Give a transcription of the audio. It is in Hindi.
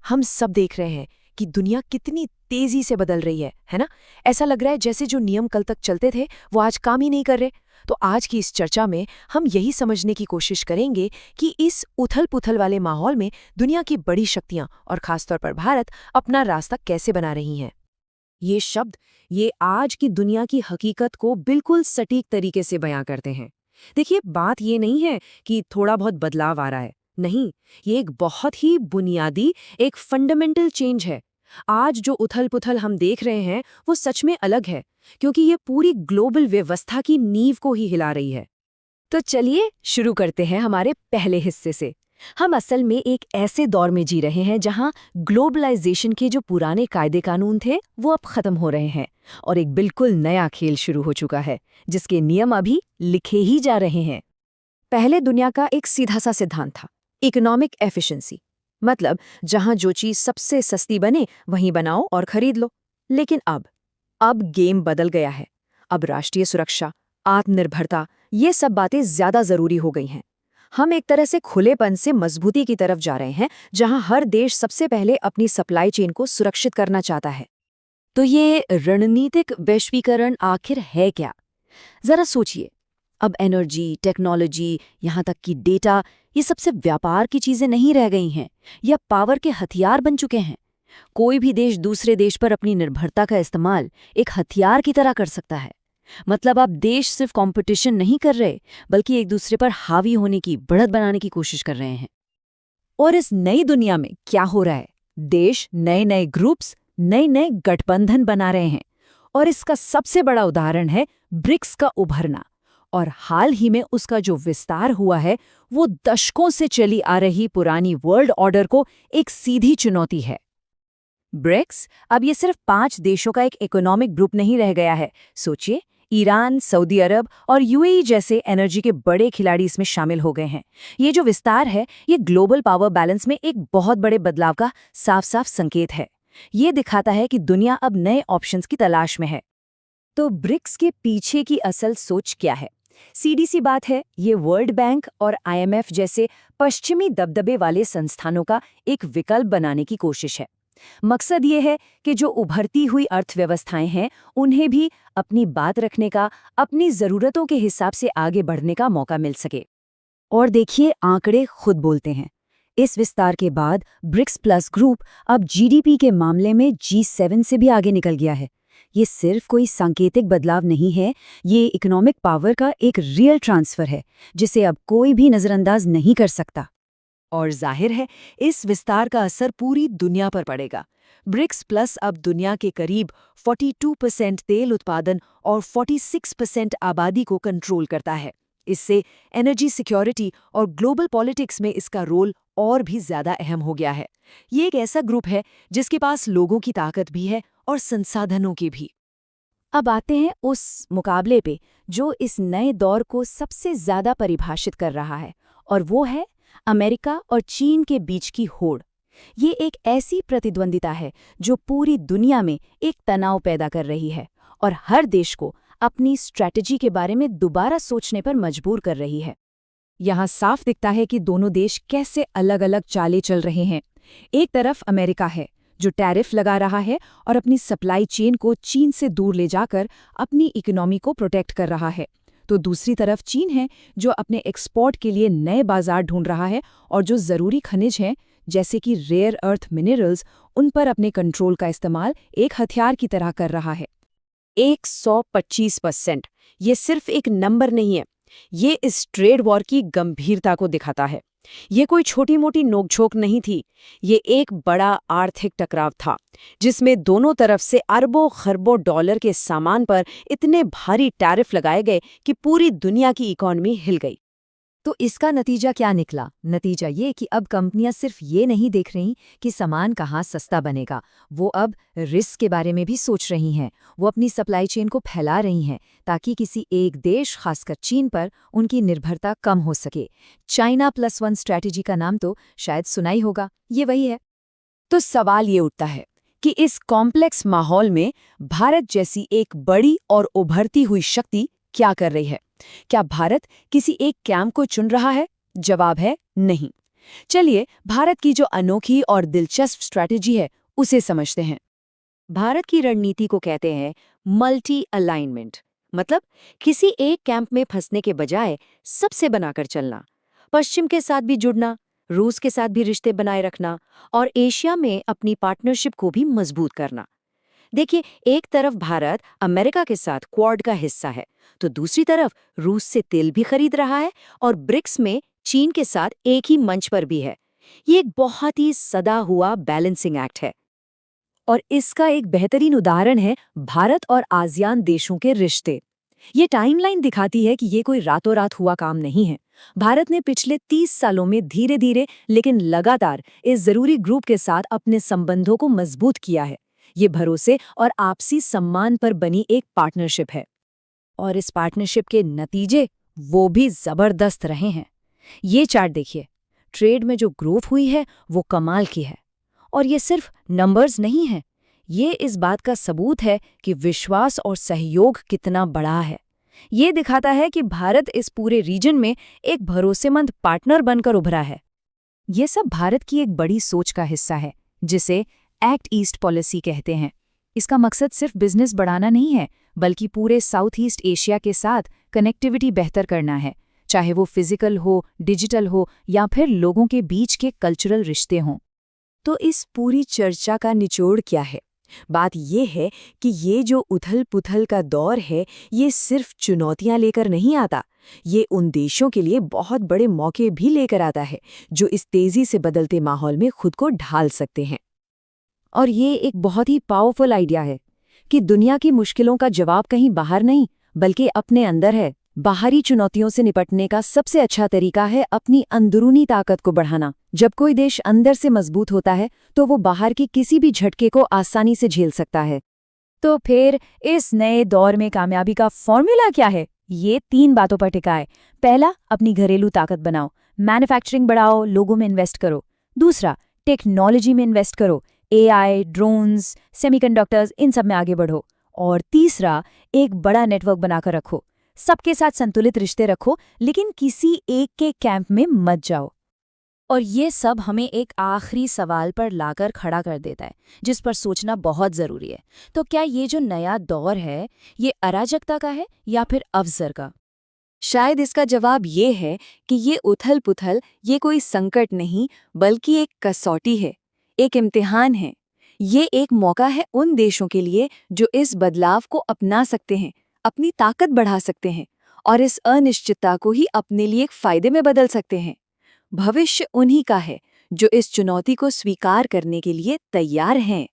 हम सब देख रहे हैं कि दुनिया कितनी तेजी से बदल रही है ना? ऐसा लग रहा है जैसे जो नियम कल तक चलते थे वो आज काम ही नहीं कर रहे। तो आज की इस चर्चा में हम यही समझने की कोशिश करेंगे कि इस उथल-पुथल वाले माहौल में दुनिया की बड़ी शक्तियां और खासतौर पर भारत अपना रास्ता कैसे बना रही हैं। ये शब्द ये आज की दुनिया की हकीकत को बिल्कुल सटीक तरीके से बयां करते हैं। देखिए, बात ये नहीं है कि थोड़ा बहुत बदलाव आ रहा है। नहीं, ये एक बहुत ही बुनियादी, एक फंडामेंटल चेंज है। आज जो उथल-पुथल हम देख रहे हैं वो सच में अलग है, क्योंकि ये पूरी ग्लोबल व्यवस्था की नींव को ही हिला रही है। तो चलिए शुरू करते हैं हमारे पहले हिस्से से। हम असल में एक ऐसे दौर में जी रहे हैं जहां ग्लोबलाइजेशन के जो पुराने कायदे कानून थे वो अब खत्म हो रहे हैं और एक बिल्कुल नया खेल शुरू हो चुका है, जिसके नियम अभी लिखे ही जा रहे हैं। पहले दुनिया का एक सीधा सा सिद्धांत था, इकोनॉमिक एफिशिएंसी। मतलब जहां जो चीज सबसे सस्ती बने वहीं बनाओ और खरीद लो। लेकिन अब गेम बदल गया है। अब राष्ट्रीय सुरक्षा, आत्मनिर्भरता, ये सब बातें ज्यादा जरूरी हो गई हैं। हम एक तरह से खुलेपन से मजबूती की तरफ जा रहे हैं, जहां हर देश सबसे पहले अपनी सप्लाई चेन को सुरक्षित करना चाहता है। तो ये रणनीतिक वैश्वीकरण आखिर है क्या? जरा सोचिए। अब एनर्जी, टेक्नोलॉजी, यहाँ तक कि डेटा, ये सबसे व्यापार की चीजें नहीं रह गई हैं या पावर के हथियार बन चुके हैं। कोई भी देश दूसरे देश पर अपनी निर्भरता का इस्तेमाल एक हथियार की तरह कर सकता है। मतलब अब देश सिर्फ कंपटीशन नहीं कर रहे, बल्कि एक दूसरे पर हावी होने की, बढ़त बनाने की कोशिश कर रहे हैं। और इस नई दुनिया में क्या हो रहा है? देश नए नए ग्रुप्स, नए नए गठबंधन बना रहे हैं। और इसका सबसे बड़ा उदाहरण है ब्रिक्स का उभरना। और हाल ही में उसका जो विस्तार हुआ है वो दशकों से चली आ रही पुरानी वर्ल्ड ऑर्डर को एक सीधी चुनौती है। ब्रिक्स अब ये सिर्फ 5 देशों का एक इकोनॉमिक ग्रुप नहीं रह गया है। सोचिए, ईरान, सऊदी अरब और यूएई जैसे एनर्जी के बड़े खिलाड़ी इसमें शामिल हो गए हैं। ये जो विस्तार है ये ग्लोबल पावर बैलेंस में एक बहुत बड़े बदलाव का साफ साफ संकेत है। ये दिखाता है कि दुनिया अब नए ऑप्शंस की तलाश में है। तो ब्रिक्स के पीछे की असल सोच क्या है? सीधी सी बात है, ये वर्ल्ड बैंक और आईएमएफ जैसे पश्चिमी दबदबे वाले संस्थानों का एक विकल्प बनाने की कोशिश है। मकसद ये है कि जो उभरती हुई अर्थव्यवस्थाएं हैं उन्हें भी अपनी बात रखने का, अपनी जरूरतों के हिसाब से आगे बढ़ने का मौका मिल सके। और देखिए, आंकड़े खुद बोलते हैं। इस विस्तार के बाद ब्रिक्स प्लस ग्रुप अब जीडीपी के मामले में G7 से भी आगे निकल गया है। ये सिर्फ कोई सांकेतिक बदलाव नहीं है, ये इकोनॉमिक पावर का एक रियल ट्रांसफर है, जिसे अब कोई भी नजरअंदाज नहीं कर सकता। और जाहिर है इस विस्तार का असर पूरी दुनिया पर पड़ेगा। ब्रिक्स प्लस अब दुनिया के करीब 42% तेल उत्पादन और 46% आबादी को कंट्रोल करता है। इससे एनर्जी सिक्योरिटी और ग्लोबल पॉलिटिक्स में इसका रोल और भी ज्यादा अहम हो गया है। ये एक ऐसा ग्रुप है जिसके पास लोगों की ताकत भी है और संसाधनों की भी। अब आते हैं उस मुकाबले पे जो इस नए दौर को सबसे ज्यादा परिभाषित कर रहा है, और वो है अमेरिका और चीन के बीच की होड़। ये एक ऐसी प्रतिद्वंदिता है जो पूरी दुनिया में एक तनाव पैदा कर रही है और हर देश को अपनी स्ट्रैटेजी के बारे में दोबारा सोचने पर मजबूर कर रही है। यहाँ साफ दिखता है कि दोनों देश कैसे अलग अलग चालें चल रहे हैं। एक तरफ अमेरिका है जो टैरिफ लगा रहा है और अपनी सप्लाई चेन को चीन से दूर ले जाकर अपनी इकोनॉमी को प्रोटेक्ट कर रहा है। तो दूसरी तरफ चीन है जो अपने एक्सपोर्ट के लिए नए बाजार ढूंढ रहा है और जो ज़रूरी खनिज हैं जैसे कि रेयर अर्थ मिनरल्स, उन पर अपने कंट्रोल का इस्तेमाल एक हथियार की तरह कर रहा है। 125%, ये सिर्फ एक नंबर नहीं है, ये इस ट्रेड वॉर की गंभीरता को दिखाता है। ये कोई छोटी मोटी नोकझोंक नहीं थी, ये एक बड़ा आर्थिक टकराव था जिसमें दोनों तरफ से अरबों खरबों डॉलर के सामान पर इतने भारी टैरिफ लगाए गए कि पूरी दुनिया की इकॉनमी हिल गई। तो इसका नतीजा क्या निकला? नतीजा ये कि अब कंपनियां सिर्फ ये नहीं देख रही कि सामान कहाँ सस्ता बनेगा, वो अब रिस्क के बारे में भी सोच रही हैं। वो अपनी सप्लाई चेन को फैला रही हैं ताकि किसी एक देश, खासकर चीन पर, उनकी निर्भरता कम हो सके। चाइना +1 स्ट्रैटेजी का नाम तो शायद सुना ही होगा, ये वही है। तो सवाल ये उठता है कि इस कॉम्प्लेक्स माहौल में भारत जैसी एक बड़ी और उभरती हुई शक्ति क्या कर रही है? क्या भारत किसी एक कैंप को चुन रहा है? जवाब है नहीं। चलिए भारत की जो अनोखी और दिलचस्प स्ट्रैटेजी है उसे समझते हैं। भारत की रणनीति को कहते हैं मल्टी अलाइनमेंट, मतलब किसी एक कैंप में फंसने के बजाय सबसे बनाकर चलना, पश्चिम के साथ भी जुड़ना, रूस के साथ भी रिश्ते बनाए रखना और एशिया में अपनी पार्टनरशिप को भी मजबूत करना। देखिए, एक तरफ भारत अमेरिका के साथ क्वाड का हिस्सा है, तो दूसरी तरफ रूस से तेल भी खरीद रहा है और ब्रिक्स में चीन के साथ एक ही मंच पर भी है। ये एक बहुत ही सदा हुआ बैलेंसिंग एक्ट है। और इसका एक बेहतरीन उदाहरण है भारत और आसियान देशों के रिश्ते। ये टाइमलाइन दिखाती है कि ये कोई रातों रात हुआ काम नहीं है। भारत ने पिछले 30 सालों में धीरे धीरे लेकिन लगातार इस जरूरी ग्रुप के साथ अपने संबंधों को मजबूत किया है। ये भरोसे और आपसी सम्मान पर बनी एक पार्टनरशिप है। और इस पार्टनरशिप के नतीजे वो भी जबरदस्त रहे हैं। ये चार्ट देखिए, ट्रेड में जो ग्रोथ हुई है वो कमाल की है। और ये सिर्फ नंबर्स नहीं है, ये इस बात का सबूत है कि विश्वास और सहयोग कितना बड़ा है। ये दिखाता है कि भारत इस पूरे रीजन में एक भरोसेमंद पार्टनर बनकर उभरा है। ये सब भारत की एक बड़ी सोच का हिस्सा है, जिसे एक्ट ईस्ट पॉलिसी कहते हैं। इसका मकसद सिर्फ बिजनेस बढ़ाना नहीं है, बल्कि पूरे साउथ ईस्ट एशिया के साथ कनेक्टिविटी बेहतर करना है, चाहे वो फिजिकल हो, डिजिटल हो या फिर लोगों के बीच के कल्चरल रिश्ते हों। तो इस पूरी चर्चा का निचोड़ क्या है? बात यह है कि ये जो उथल-पुथल का दौर है, ये सिर्फ चुनौतियां लेकर नहीं आता। ये उन देशों के लिए बहुत बड़े मौके भी लेकर आता है, जो इस तेजी से बदलते माहौल में खुद को ढाल सकते हैं। और ये एक बहुत ही पावरफुल आइडिया है कि दुनिया की मुश्किलों का जवाब कहीं बाहर नहीं, बल्कि अपने अंदर है। बाहरी चुनौतियों से निपटने का सबसे अच्छा तरीका है अपनी अंदरूनी ताकत को बढ़ाना। जब कोई देश अंदर से मजबूत होता है, तो वो बाहर के किसी भी झटके को आसानी से झेल सकता है। तो फिर इस नए दौर में कामयाबी का फॉर्मूला क्या है? ये 3 बातों पर टिका है। पहला, अपनी घरेलू ताकत बनाओ, मैन्युफैक्चरिंग बढ़ाओ, लोगों में इन्वेस्ट करो। दूसरा, टेक्नोलॉजी में इन्वेस्ट करो, AI, ड्रोन्स, सेमीकंडक्टर्स, इन सब में आगे बढ़ो। और तीसरा, एक बड़ा नेटवर्क बनाकर रखो। सबके साथ संतुलित रिश्ते रखो, लेकिन किसी एक के कैंप में मत जाओ। और ये सब हमें एक आखिरी सवाल पर लाकर खड़ा कर देता है, जिस पर सोचना बहुत ज़रूरी है। तो क्या ये जो नया दौर है, ये अराजकता का है या फिर अवसर का? शायद इसका जवाब ये है कि ये उथल-पुथल ये कोई संकट नहीं, बल्कि एक कसौटी है, एक इम्तिहान है। ये एक मौका है उन देशों के लिए जो इस बदलाव को अपना सकते हैं, अपनी ताकत बढ़ा सकते हैं और इस अनिश्चितता को ही अपने लिए एक फायदे में बदल सकते हैं। भविष्य उन्हीं का है जो इस चुनौती को स्वीकार करने के लिए तैयार हैं।